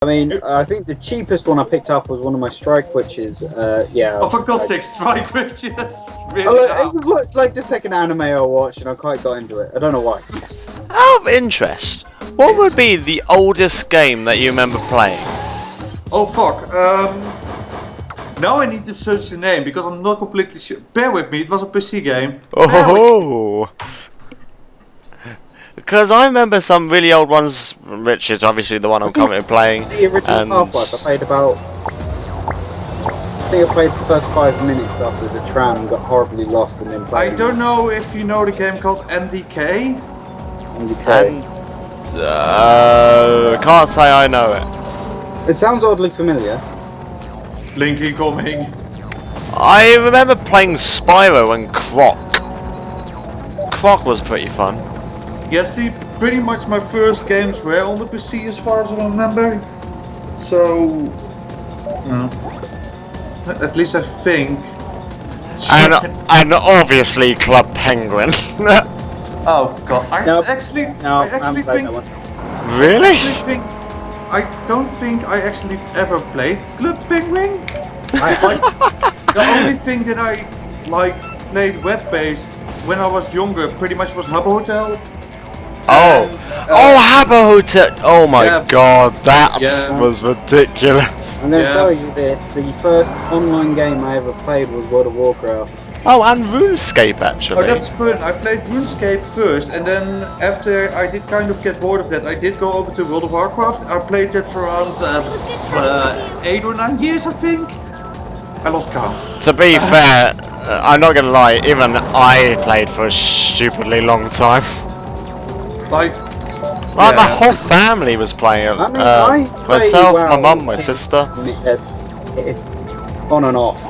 I mean, I think the cheapest one I picked up was one of my strike witches. Yeah. Oh, for God's sake, strike witches! Really? It was like the second anime I watched, and I quite got into it. I don't know why. Out of interest, what would be the oldest game that you remember playing? Oh fuck. Now I need to search the name because I'm not completely sure. Bear with me, it was a PC game. Oh. Because I remember some really old ones, which is obviously the one I'm currently playing. The original Half-Life, I played about... I think I played the first 5 minutes after the tram got horribly lost and then played. I don't know if you know the game called NDK. Can't say I know it. It sounds oddly familiar. Link incoming. I remember playing Spyro and Croc. Croc was pretty fun. Yes, pretty much my first games were on the PC as far as I remember. So, at least I think. And obviously Club Penguin. Oh god, I actually think. Really? I don't think I actually ever played Club Penguin. The only thing that I played web-based when I was younger pretty much was Habbo Hotel. Habbo Hotel! Oh my god, that was ridiculous. I'm going to tell you this, the first online game I ever played was World of Warcraft. Oh, and RuneScape actually. Oh, that's fun. I played RuneScape first, and then after I did kind of get bored of that, I did go over to World of Warcraft. I played that for around 8 or 9 years, I think. I lost count. To be fair, I'm not gonna lie, even I played for a stupidly long time. Like my whole family was playing it. Myself, my mum, my sister. On and off.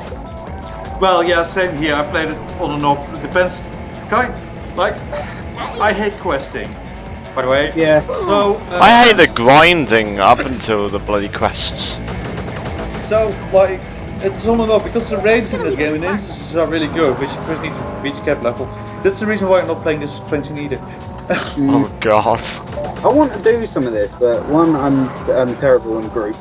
Well, yeah, same here. I played it on and off. It depends. I hate questing. By the way. Yeah. So I hate the grinding up until the bloody quests. So it's on and off because the raids in this game and the instances are really good, which you first need to reach cap level. That's the reason why I'm not playing this expansion either. Oh god. I want to do some of this, but one, I'm terrible in groups.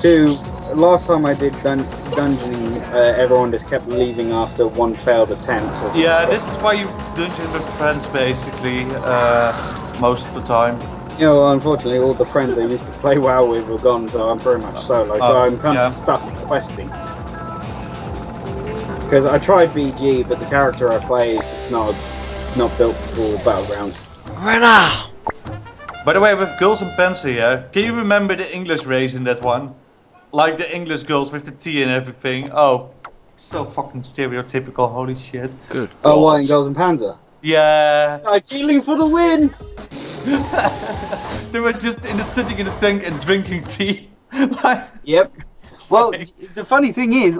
Two, last time I did dungeoning, everyone just kept leaving after one failed attempt. Yeah, this is why you dungeon with friends basically most of the time. You know, unfortunately, all the friends I used to play WoW with were gone, so I'm pretty much solo. So I'm kind of stuck questing. Because I tried BG, but the character I play is just not built for battlegrounds. Renner! By the way, with girls and pants here, can you remember the English race in that one? Like the English girls with the T and everything. Oh, so fucking stereotypical, holy shit. Good. Oh, what, in Girls and Panzer? Yeah. Dealing for the win! They were just sitting in a tank and drinking tea. Yep. Well, the funny thing is,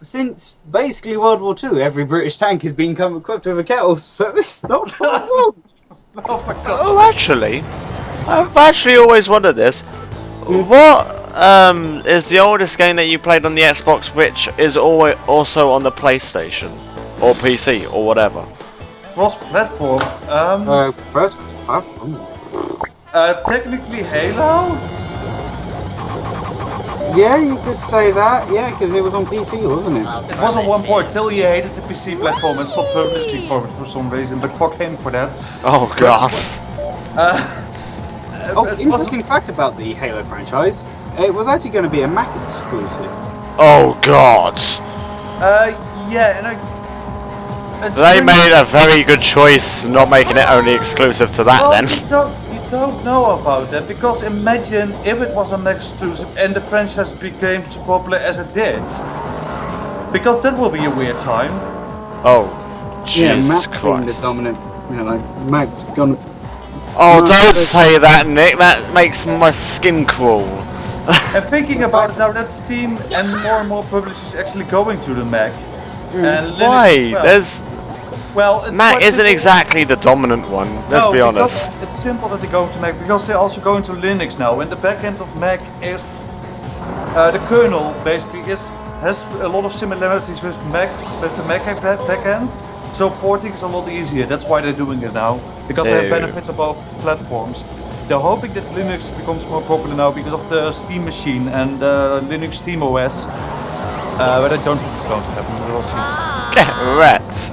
since basically World War II, every British tank has been equipped with a kettle, so it's not wrong. Oh, actually, I've actually always wondered this. What is the oldest game that you played on the Xbox, which is also on the PlayStation or PC or whatever? Cross-platform. First platform. Technically Halo. Yeah, you could say that. Yeah, because it was on PC, wasn't it? It was on one point till he hated the PC platform and stopped publishing for it for some reason. But fuck him for that. Oh god. Interesting fact about the Halo franchise. It was actually going to be a Mac exclusive. Oh god. Yeah, and they made a very good choice not making it only exclusive to that then. You don't know about that because imagine if it was a Mac exclusive and the franchise became so popular as it did. Because that will be a weird time. Oh, Jesus Mac Christ. being the dominant, Mac's gonna... Oh, don't say that, Nick. That makes my skin crawl. And thinking about it now, that Steam and more publishers actually going to the Mac. And why? Well, Mac isn't exactly the dominant one, let's be honest. It's simple that they go to Mac because they're also going to Linux now, and the backend of Mac is the kernel basically has a lot of similarities with the Mac backend. So porting is a lot easier. That's why they're doing it now because they have benefits of both platforms. they're hoping that Linux becomes more popular now because of the Steam machine and Linux Steam OS. But I don't think it's going to happen. We'll see. Get wrecked.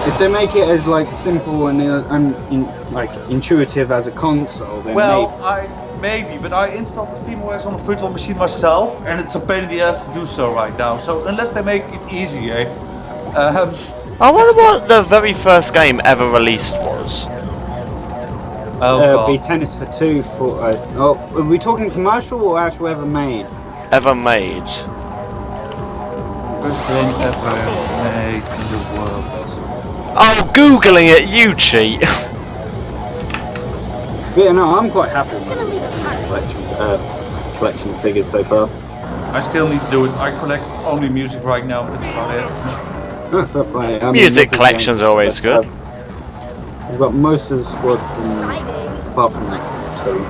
If they make it as like simple and like intuitive as a console, then Maybe, but I installed the Steam OS on a virtual machine myself, and it's a pain in the ass to do so right now. So unless they make it easier. I wonder what the very first game ever released was. Be Tennis for Two for. Are we talking commercial or actual ever made? Ever made. First game ever made in the world. Oh, googling it, you cheat. Yeah, no, I'm quite happy with collection figures so far. I still need to do it. I collect only music right now. That's about it. Music collection's always good. I've got most of the squad apart from like 2.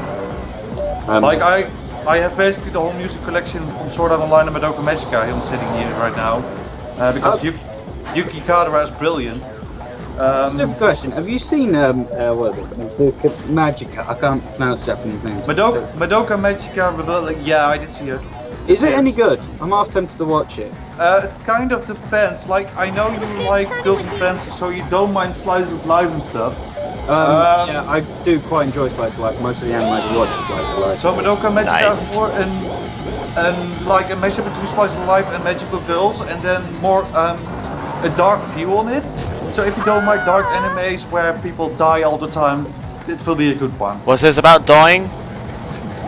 I have basically the whole music collection from Sword Art Online and Madoka Magica. I'm sitting here right now because Yuki Kadara is brilliant. Stupid question. Have you seen what is it? The Magica? I can't pronounce Japanese names. Madoka Magica. Yeah, I did see it. Is it any good? I'm half tempted to watch it. It kind of depends. Like, I know you like Girls and Fantasy, so you don't mind slice of life and stuff. Yeah, I do quite enjoy slice of life. Most of the anime I watch is slice of life. So Madoka Magica is more like a mixture between slice of life and magical girls, and then more a dark view on it. So if you don't like dark animes where people die all the time, it will be a good one. Was this about dying?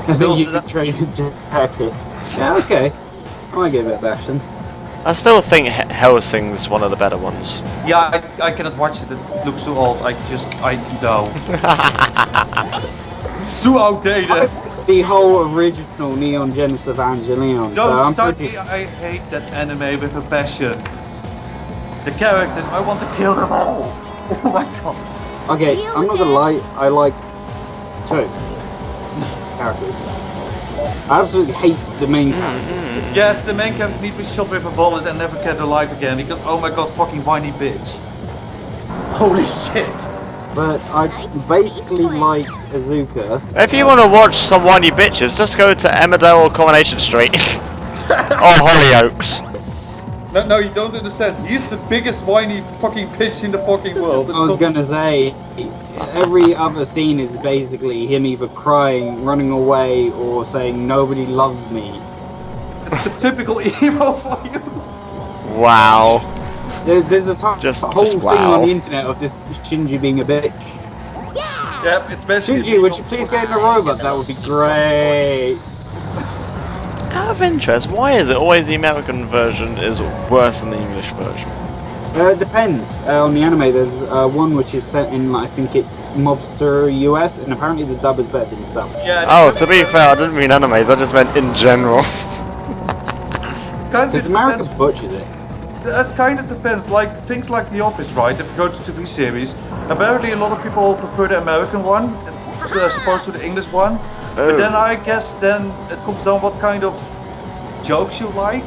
I think you can train into hacker. Yeah, okay. I might give it a bash then. I still think Hellsing's one of the better ones. Yeah, I cannot watch it. It looks too old. I know. Too outdated. The whole original Neon Genesis Evangelion. I hate that anime with a passion. The characters, I want to kill them all. Oh my god. Okay, I'm not gonna lie. I like 2 characters. I absolutely hate the main character. Yes, the main character needs to be shot with a bullet and never get alive again because, oh my god, fucking whiny bitch. Holy shit. But I basically like Azuka. If you want to watch some whiny bitches, just go to Emmerdale or Coronation Street. Or Hollyoaks. No, you don't understand. He's the biggest whiny fucking bitch in the fucking world. I was gonna say, every other scene is basically him either crying, running away, or saying nobody loves me. It's the typical emo for you. Wow. There's this whole thing wow. on the internet of just Shinji being a bitch. Yep, it's basically. Shinji, would you please get in a robot? That would be great. Out of interest, why is it always the American version is worse than the English version? It depends. On the anime, there's one which is set in, I think it's Mobster US, and apparently the dub is better than the sub. Yeah. Oh, to be fair, I didn't mean animes, I just meant in general. Because America butchers it. That kind of depends. Like things like The Office, right? If you go to TV series, apparently a lot of people prefer the American one as opposed to the English one. But then I guess then it comes down what kind of jokes you like.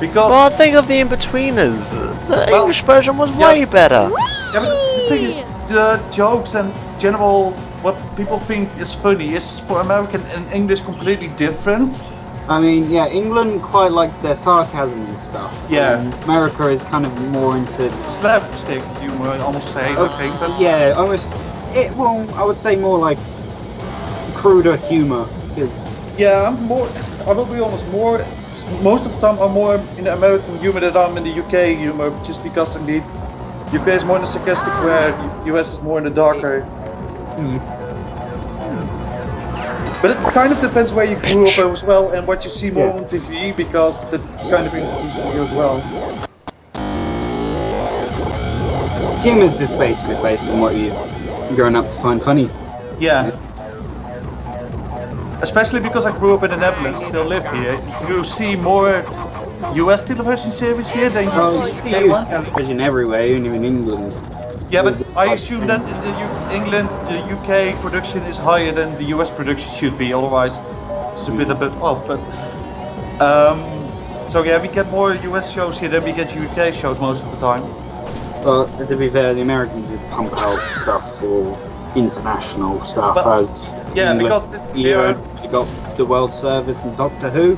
Because Well, think of the In-Betweeners. The English version was way better. Yeah, but the thing is, the jokes and general what people think is funny is for American and English completely different. I mean, yeah, England quite likes their sarcasm and stuff. Yeah. And America is kind of more into Slapstick humor, I almost say. yeah, almost. Well, I would say more like cruder humor. Yeah, I will be honest, most of the time I'm more in the American humor than I'm in the UK humor, just because indeed UK is more in the sarcastic where US is more in the darker. But it kind of depends where you grew up as well and what you see more on TV, because that kind of influences you as well. Humor's just basically based on what you've grown up to find funny. Yeah. Especially because I grew up in the Netherlands, still live here. You see more US television series here than you see US television everywhere, even in England. Yeah, but I assume that in England, the UK production is higher than the US production should be, otherwise it's a bit off. But so yeah, we get more US shows here than we get UK shows most of the time. Well, to be fair, the Americans just pump out stuff for international stuff. But- As Yeah, English, because you got the World Service and Doctor Who.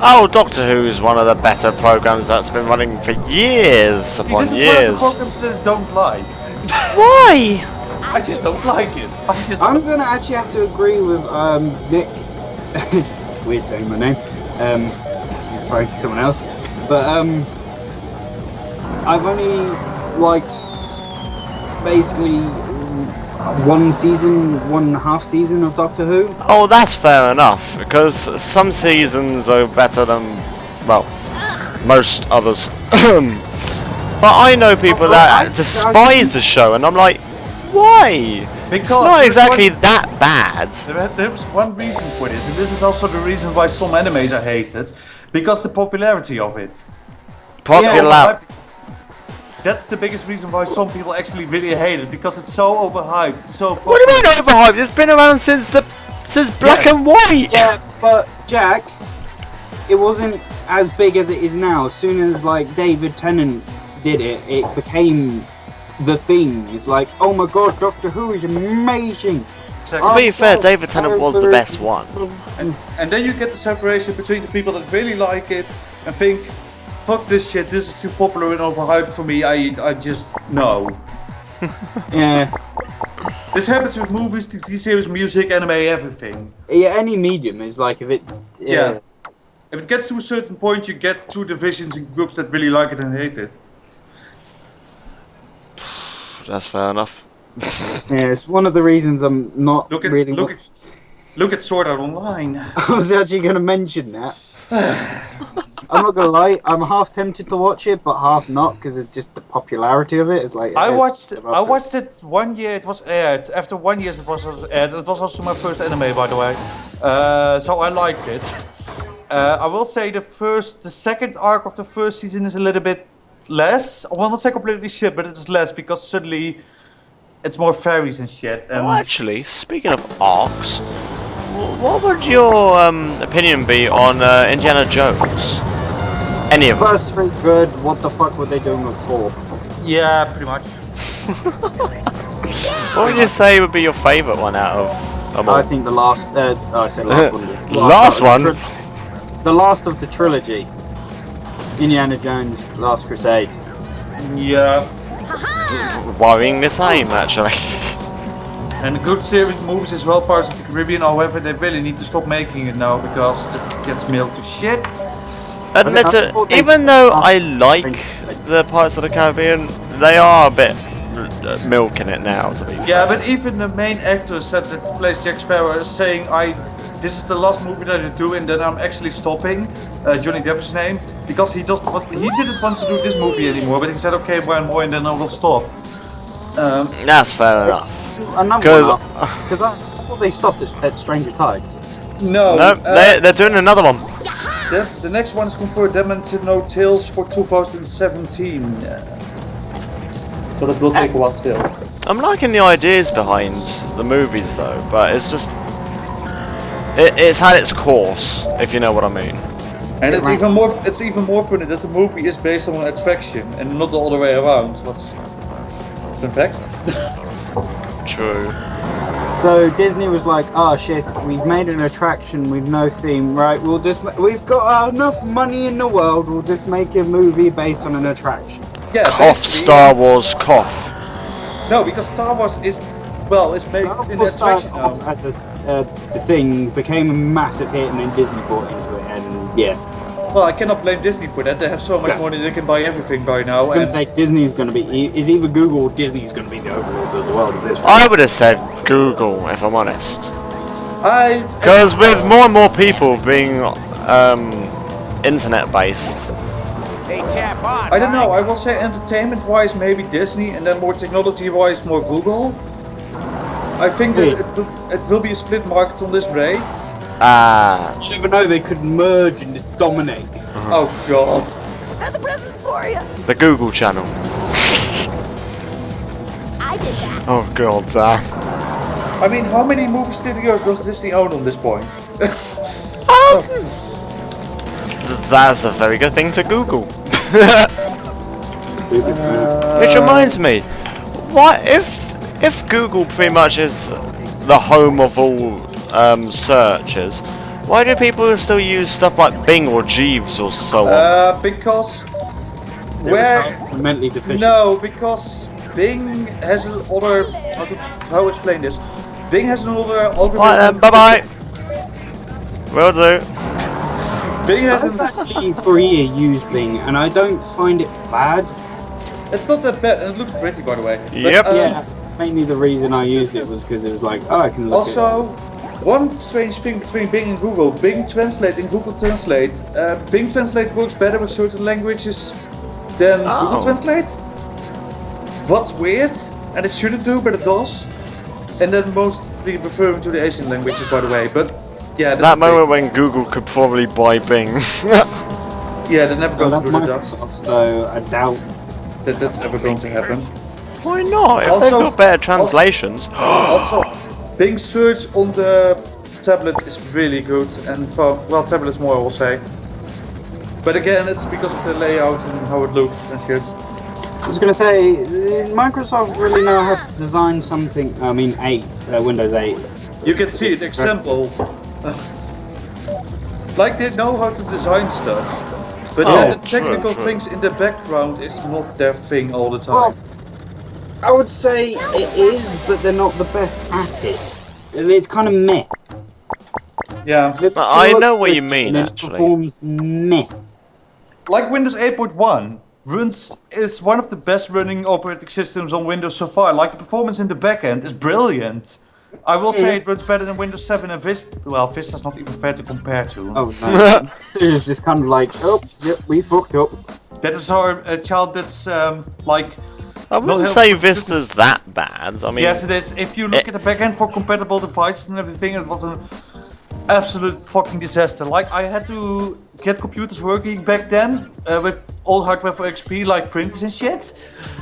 Oh, Doctor Who is one of the better programs that's been running for years See, upon this is years. one of the programs that I don't like. Why? I just don't like it. I'm gonna actually have to agree with Nick. Weird saying my name. Referring to someone else, but I've only liked basically one and a half season of Doctor Who. Oh, that's fair enough, because some seasons are better than, well, most others. But I know people that despise the show, and I'm like, why? It's not exactly that bad. There's one reason for this, and this is also the reason why some animes are hated, because the popularity of it. Popular. That's the biggest reason why some people actually really hate it, because it's so overhyped, it's so popular. What do you mean overhyped? It's been around since black and white. Yeah, but Jack, it wasn't as big as it is now. As soon as like David Tennant did it, it became the thing. It's like, oh my god, Doctor Who is amazing. To be fair, David Tennant was the best one. And then you get the separation between the people that really like it and think, fuck this shit, this is too popular and overhyped for me, I just, no. Yeah. This happens with movies, TV series, music, anime, everything. Yeah, any medium is like if it. Yeah. If it gets to a certain point, you get two divisions and groups that really like it and hate it. That's fair enough. Yeah, it's one of the reasons I'm not Look at Sword Art Online. I was actually going to mention that. I'm not going to lie, I'm half tempted to watch it, but half not, because it's just the popularity of it. It's like I watched it 1 year. It was aired. After 1 year, it was aired. It was also my first anime, by the way. So I liked it. I will say the second arc of the first season is a little bit less. I will not say completely shit, but it is less because suddenly it's more fairies and shit. Oh, actually, speaking of arcs, what would your opinion be on Indiana Jones? Any of them? First three good, what the fuck were they doing with 4? Yeah, pretty much. What would you say would be your favourite one out of them all? I think the last, I said last one. Last one? The last of the trilogy. Indiana Jones, Last Crusade. Yeah. Worrying the same, actually. And good series movies as well, Pirates of the Caribbean. However, they really need to stop making it now because it gets milked to shit. Admit it, even though I like the Pirates of the Caribbean, they are a bit milking it now, to be fair. Yeah, but even the main actors that plays Jack Sparrow is saying, this is the last movie that I do and then I'm actually stopping. Johnny Depp is his name. Because he didn't want to do this movie anymore, but he said, okay, one more and then I will stop. That's fair enough. Because I thought they stopped at Stranger Tides. No, they're doing another one. The next one is confirmed, Them and No Tales for 2017. So that will take a while still. I'm liking the ideas behind the movies though, but it's just... It's had its course, if you know what I mean. And it's even more funny that the movie is based on an attraction and not the other way around. What's in fact? True. So Disney was like, oh shit, we've made an attraction with no theme, right? We've got enough money in the world, we'll just make a movie based on an attraction. Yeah. Cough, Star Wars, cough. No, because Star Wars is made in an attraction now. As the thing became a massive hit, and then Disney bought into it, and yeah. Well, I cannot blame Disney for that. They have so much money, they can buy everything by now. I was going to say Disney's going to be, is either Google or Disney's going to be the overlords of the world of this. I would have said Google, if I'm honest. Because Because with more and more people being internet-based, I don't know, I will say entertainment-wise maybe Disney, and then more technology-wise more Google. I think that it will be a split market on this rate. You never know, they could merge and just dominate. Oh god. That's a present for you. the Google channel. I did that. Oh god, I mean, how many movie studios does Disney own on this point? that's a very good thing to Google. Which reminds me, what if if Google pretty much is the home of all searches, why do people still use stuff like Bing or Jeeves or so on? Because They're where mentally deficient. no, because Bing has another how to explain this. Bing has another algorithm. Right then, bye bye. Will do. Bing has I've actually for a year used Bing, and I don't find it bad. it's not that bad, and it looks pretty, by the way. But, Yep. Yeah, mainly the reason I used it was because it was like, oh, I can look Also, one strange thing between Bing and Google: Bing Translate and Google Translate. Bing Translate works better with certain languages than Google Translate. What's weird, and it shouldn't do, but it does. And then mostly referring to the Asian languages, by the way. But yeah, that's That the thing. moment when Google could probably buy Bing. Yeah, they're never Well, going that's through the ducks. Microsoft, so I doubt. That's ever going to happen. Why not? If Also- they've got better translations. Also, Bing search on the tablets is really good, and well, tablets more, I will say. But again, it's because of the layout and how it looks and shit. I was gonna say, Microsoft really know how to design something. I mean, Windows 8. You can see it, example. Like they know how to design stuff, but Oh, then the true, technical true. things in the background is not their thing all the time. Well, I would say it is, but they're not the best at it. It's kind of meh. Yeah, I know what you It's- mean, and it actually. performs meh. like Windows 8.1 is one of the best running operating systems on Windows so far. Like the performance in the backend is brilliant. I will say it runs better than Windows 7 and Vista. Well, Vista's not even fair to compare to. Oh no, it's just kind of like, oh, yep, we fucked up. That is our child that's like. I wouldn't not say helpful. Vista's that bad. I mean, Yes, it is. If you look at the backend for compatible devices and everything, it was an absolute fucking disaster. Like I had to get computers working back then with old hardware for XP, like printers and shit.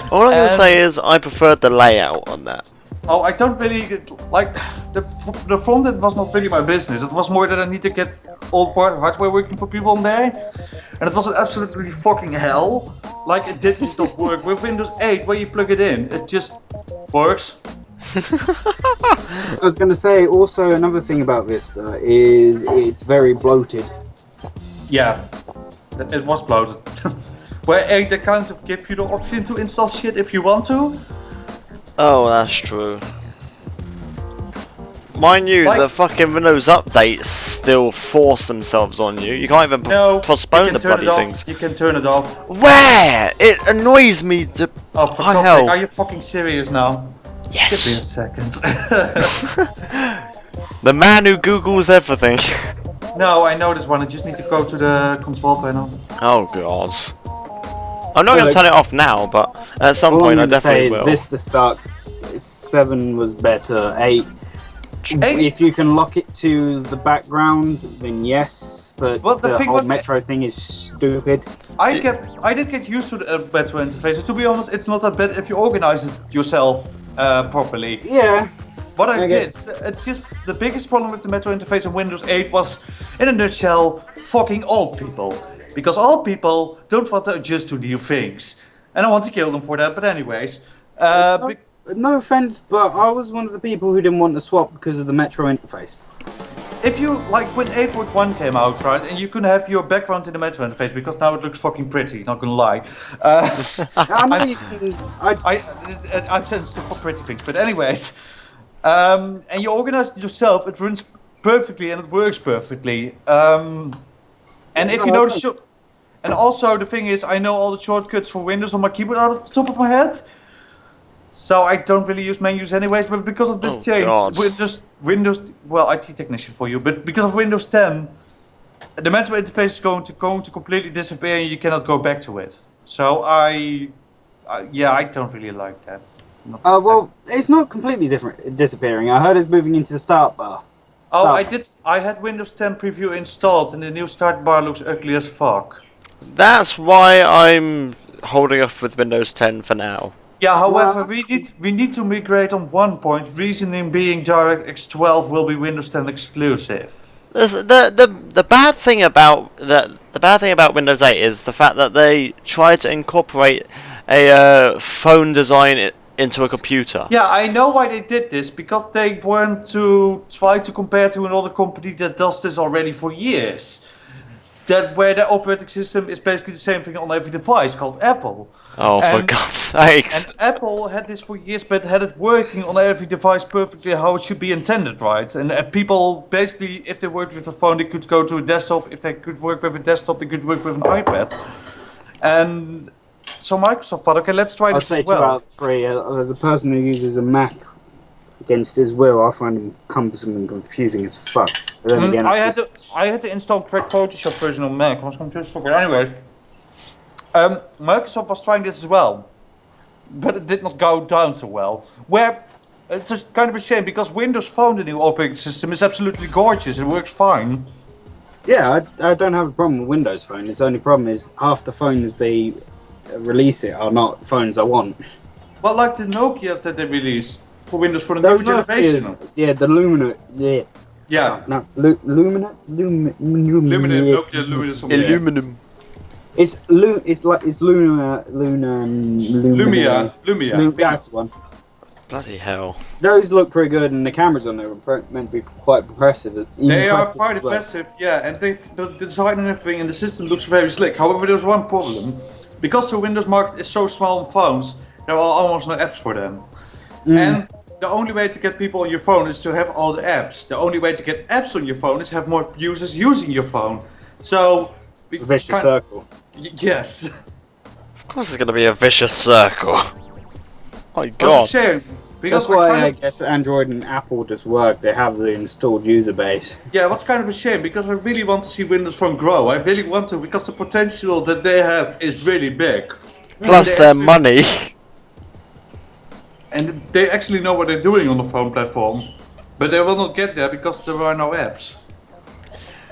all I'm gonna and- say is I preferred the layout on that. Oh, I don't really like the front end was not really my business. It was more that I need to get old hardware working for people on there, and it was an absolutely fucking hell. Like it did just not work with Windows 8. When you plug it in, it just works. I was gonna say also another thing about Vista is it's very bloated. Yeah, it was bloated. Where they kind of give you the option to install shit if you want to. Oh, that's true. Mind you, Like- the fucking Windows updates still force themselves on you. You can't even No, postpone you the can turn bloody it off. things. You can turn it off. Where? It annoys me to. Oh, for Oh, God's hell. sake, are you fucking serious now? Give me a Yes! second. The man who Googles everything. No, I know this one. I just need to go to the control panel. Oh, God. I'm not going Like- to turn it off now, but at some All point I I'm gonna say definitely is will. Vista sucks. 7 was better. 8. 8? If you can lock it to the background, then yes. But Well, the the thing whole was- Metro thing is stupid. I did get used to the better interfaces. To be honest, it's not that bad if you organize it yourself properly. Yeah. What I I did, guess. it's just the biggest problem with the Metro interface in Windows 8 was, in a nutshell, fucking old people. Because old people don't want to adjust to new things. And I want to kill them for that, but anyways. No offense, but I was one of the people who didn't want to swap because of the Metro interface. If you, like when 8.1 came out, right, and you can have your background in the Metro interface, because now it looks fucking pretty, not gonna lie. I know I'm- you can, I'm sensitive for pretty things, but anyways. And you organize it yourself, it runs perfectly and it works perfectly. And if you know the short... And also the thing is, I know all the shortcuts for Windows on my keyboard out of the top of my head. So I don't really use menus anyways, but because of this Oh, change, God. Windows, well, IT technician for you, but because of Windows 10, the Metro interface is going to completely disappear and you cannot go back to it. So yeah, I don't really like that. It's not well, it's not completely disappearing. I heard it's moving into the start bar. Oh, stuff. I had Windows 10 preview installed and the new start bar looks ugly as fuck. That's why I'm holding off with Windows 10 for now. Yeah, however, Well- we need to migrate on one point, reasoning being DirectX 12 will be Windows 10 exclusive. The bad thing about the bad thing about Windows 8 is the fact that they tried to incorporate a phone design into a computer. Yeah, I know why they did this, because they want to try to compare to another company that does this already for years. That where the operating system is basically the same thing on every device, called Apple. Oh, for And- God's sakes. And Apple had this for years, but had it working on every device perfectly how it should be intended, right? And people, basically, if they worked with a phone, they could go to a desktop. If they could work with a desktop, they could work with an iPad. And so Microsoft thought, okay, let's try I'll this say as 2 well. out of 3. As a person who uses a Mac against his will, I find him cumbersome and confusing as fuck. But then again, I had to install Crack Photoshop version on Mac. I was confused for it. Anyway, Microsoft was trying this as well, but it did not go down so well. Where it's kind of a shame, because Windows Phone, the new operating system, is absolutely gorgeous. It works fine. yeah, I don't have a problem with Windows Phone. The only problem is half the phones they release it are not phones I want. But like the Nokias that they released for Windows for the Those new generation. Nokias, yeah, the Lumina, yeah. Yeah. No, Lumina? Luminous, Nokia Luminous something. Aluminum. It's Lumia. That's the one. Bloody hell. Those look pretty good, and the cameras on there are meant to be quite impressive. They are Impressive quite as well. impressive, yeah, and the design and everything and the system looks very slick. However, there's one problem. Because the Windows market is so small on phones, there are almost no apps for them. And the only way to get people on your phone is to have all the apps. The only way to get apps on your phone is have more users using your phone. So... Vicious circle. Yes. Of course it's going to be a vicious circle. My That's God. a shame. Because That's why kind I of- guess Android and Apple just work. They have the installed user base. Yeah, what's kind of a shame, because I really want to see Windows Phone grow. I really want to, because the potential that they have is really big. Plus And they their actually- money. And they actually know what they're doing on the phone platform. But they will not get there because there are no apps.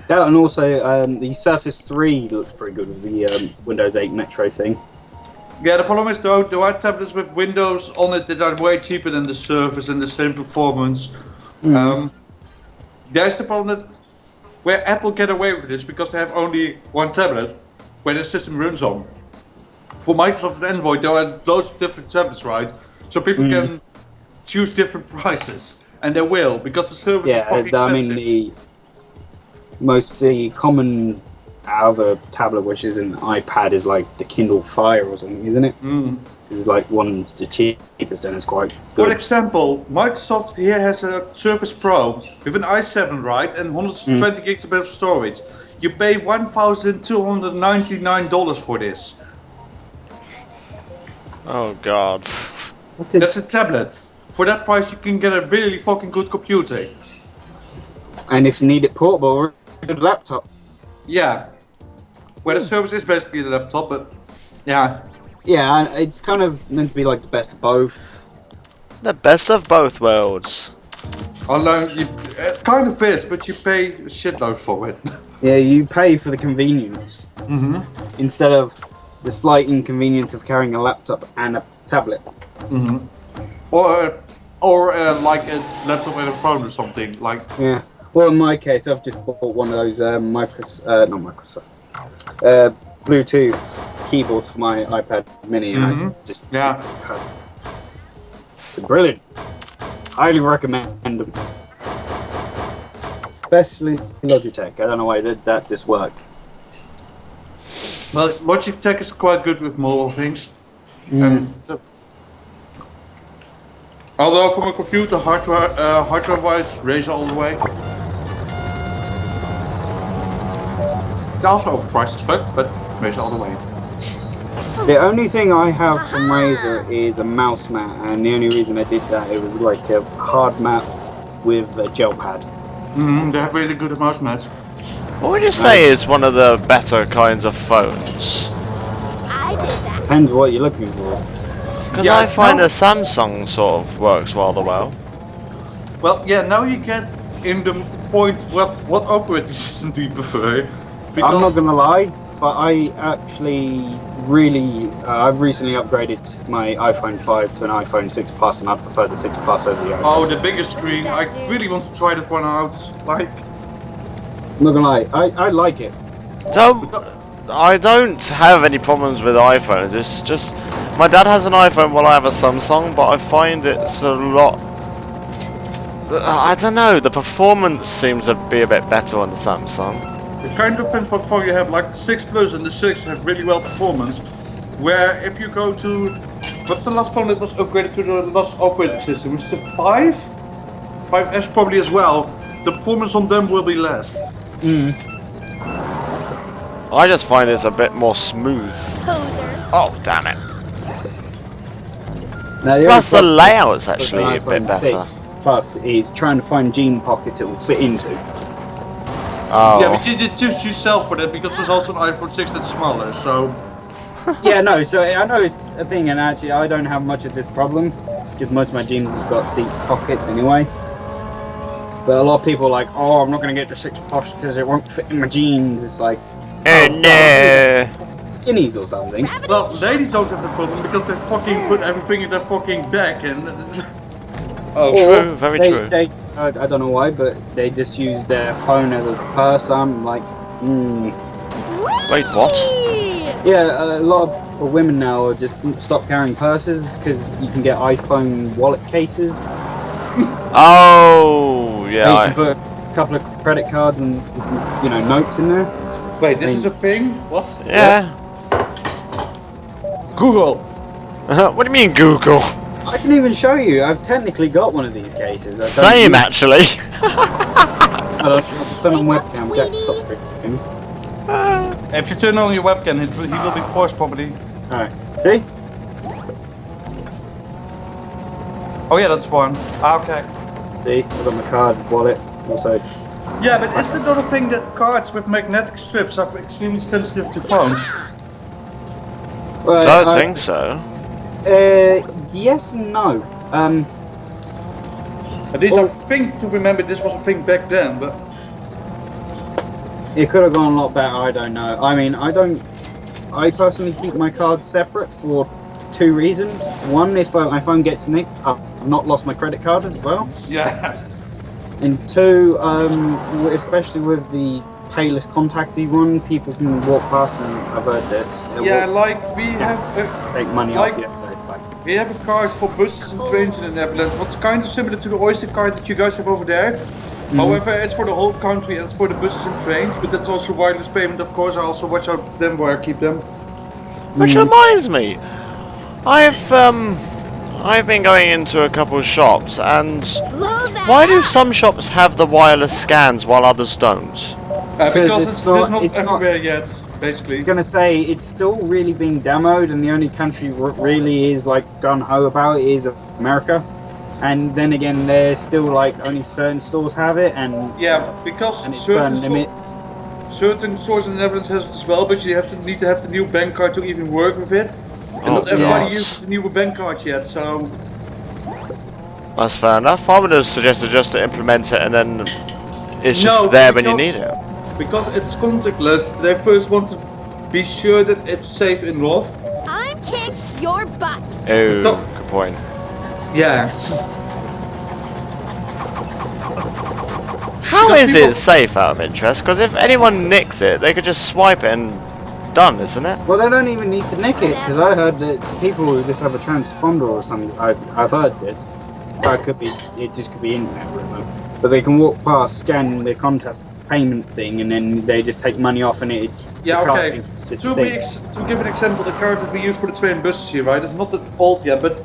That and also the Surface 3 looks pretty good with the Windows 8 Metro thing. Yeah, the problem is though, there are tablets with Windows on it that are way cheaper than the Surface and the same performance. There's the problem that where Apple get away with this because they have only one tablet where the system runs on. For Microsoft and Android, there are loads of different tablets, right? So people can choose different prices, and they will because the service is Yeah, fucking I expensive. mean the common out of a tablet which is an iPad is like the Kindle Fire or something, isn't it? It's like one's the cheapest and it's quite For good. example, Microsoft here has a Surface Pro with an i7, right, and 120 gigabytes of storage. You pay $1,299 for this. Oh God. That's a tablet. For that price, you can get a really fucking good computer. And if you need it portable, a good laptop. Yeah. Where the Surface is basically the laptop, but yeah. Yeah, and it's kind of meant to be like the best of both. The best of both worlds. Although it kind of is, but you pay a shitload for it. Yeah, you pay for the convenience instead of the slight inconvenience of carrying a laptop and a tablet. Or like a laptop and a phone or something. Like Yeah. Well, in my case, I've just bought one of those Bluetooth keyboards for my iPad Mini, and I just yeah. they're brilliant. Highly recommend them, especially Logitech. I don't know why that just worked. Well, Logitech is quite good with mobile things. Although from a computer, hardware-wise, Razer all the way. They're also overpriced as fuck, but Razer all the way. The only thing I have from Razer is a mouse mat, and the only reason I did that, it was like a hard mat with a gel pad. They have really good mouse mats. What would you say is one of the better kinds of phones? I did that. Depends what you're looking for. Because Yeah, I find no. the Samsung sort of works rather well. Well, yeah, now you get in the point what operating system do you prefer? I'm not gonna lie, but I actually really, I've recently upgraded my iPhone 5 to an iPhone 6 Plus, and I prefer the 6 Plus over the iPhone. Oh, the bigger screen. I really want to try that one out. Like, I'm not gonna lie, I like it. I don't have any problems with iPhones. It's just My dad has an iPhone while I have a Samsung, but I find it's a lot... I don't know, the performance seems to be a bit better on the Samsung. It kind of depends what phone you have. Like the 6 Plus and the 6 have really well performance. Where if you go to... What's the last phone that was upgraded to the last operating system? Which is the 5? 5S probably as well. The performance on them will be less. I just find it's a bit more smooth. Poser. Oh, damn it. Now, Plus the only layout's problem actually a with bit iPhone better. 6 Plus is trying to find gene pockets it will fit into. Oh. Yeah, but you did choose yourself for that because there's also an iPhone 6 that's smaller, so... Yeah, no, so I know it's a thing, and actually I don't have much of this problem, because most of my jeans has got deep pockets anyway. But a lot of people are like, oh, I'm not going to get the 6 Plus because it won't fit in my jeans. It's like, Oh no! skinnies or something. Well, ladies don't have that problem because they fucking put everything in their fucking bag and... Oh, Or true, very they, true. I don't know why, but they just use their phone as a purse. I'm like, Wait, what? Yeah, a lot of women now are just stop carrying purses because you can get iPhone wallet cases. Oh, You yeah. can put a couple of credit cards and some, notes in there. Wait, this is a thing? What? Yeah. Google! What do you mean Google? I can even show you. I've technically got one of these cases. Same, actually. I'll just turn on webcam. Get stop streaming. If you turn on your webcam, he will be forced probably. Alright, see? Oh yeah, that's one. Ah, okay. See, I've got my card, wallet, also. Yeah, but is it not a thing that cards with magnetic strips are extremely sensitive to phones? Well, Don't think so. Yes and no. At least I think to remember this was a thing back then, but... It could have gone a lot better, I don't know. I mean, I personally keep my cards separate for 2 reasons. One, if my phone gets nicked, I've not lost my credit card as well. Yeah. And 2, especially with the payless contacty one, people can walk past and I've heard this. Yeah, like we have Take money like- off you, so we have a card for buses and trains in the Netherlands, what's kind of similar to the Oyster card that you guys have over there. However, it's for the whole country and it's for the buses and trains, but that's also wireless payment, of course. I also watch out for them where I keep them. Which reminds me, I've been going into a couple of shops, and Blow that why do up. some shops have the wireless scans while others don't? Because it's it's not- not it's not- everywhere yet, basically. I was gonna say it's still really being demoed, and the only country really is like gun ho about it is America. And then again, there's still like only certain stores have it, and Yeah, because it's certain certain limits. certain stores in the Netherlands has it as well, but you need to have the new bank card to even work with it. And Oh, not everybody yes. uses the newer bank card yet, so... That's fair enough. I would have suggested just to implement it and then it's just No, there when you because- need it. Because it's contactless, they first want to be sure that it's safe enough. I'm kick your butt. Oh, No. good point. Yeah. How Because is people- it safe out of interest? Because if anyone nicks it, they could just swipe it and done, isn't it? Well, they don't even need to nick it, because I heard that people who just have a transponder or something. I've heard this. It just could be internet rumor, but they can walk past, scan the contest payment thing, and then they just take money off, and it. Yeah, the card okay. thinks it's just a To thing. give an example, the card that we use for the train buses here, right? It's not that old yet, but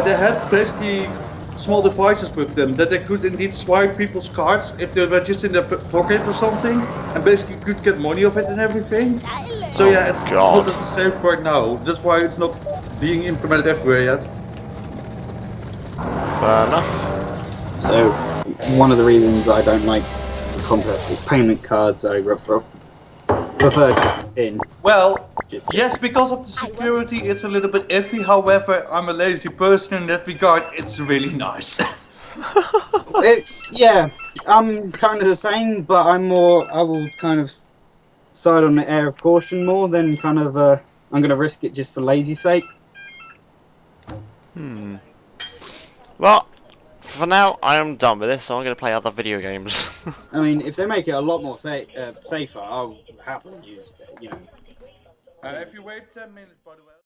they had basically small devices with them that they could indeed swipe people's cards if they were just in their pocket or something, and basically could get money off it and everything. So yeah, it's God. not that safe right now. That's why it's not being implemented everywhere yet. Fair enough. So, one of the reasons I don't like contactless payment cards, I prefer just in. Well, Just yes, because of the security, it's a little bit iffy. However, I'm a lazy person in that regard. It's really nice. Yeah, I'm kind of the same, but I will kind of side on the air of caution more than kind of, I'm going to risk it just for lazy sake. Well, for now, I am done with this, so I'm going to play other video games. I mean, if they make it a lot more safer, I'll happily use it, if you wait 10 minutes, by the way.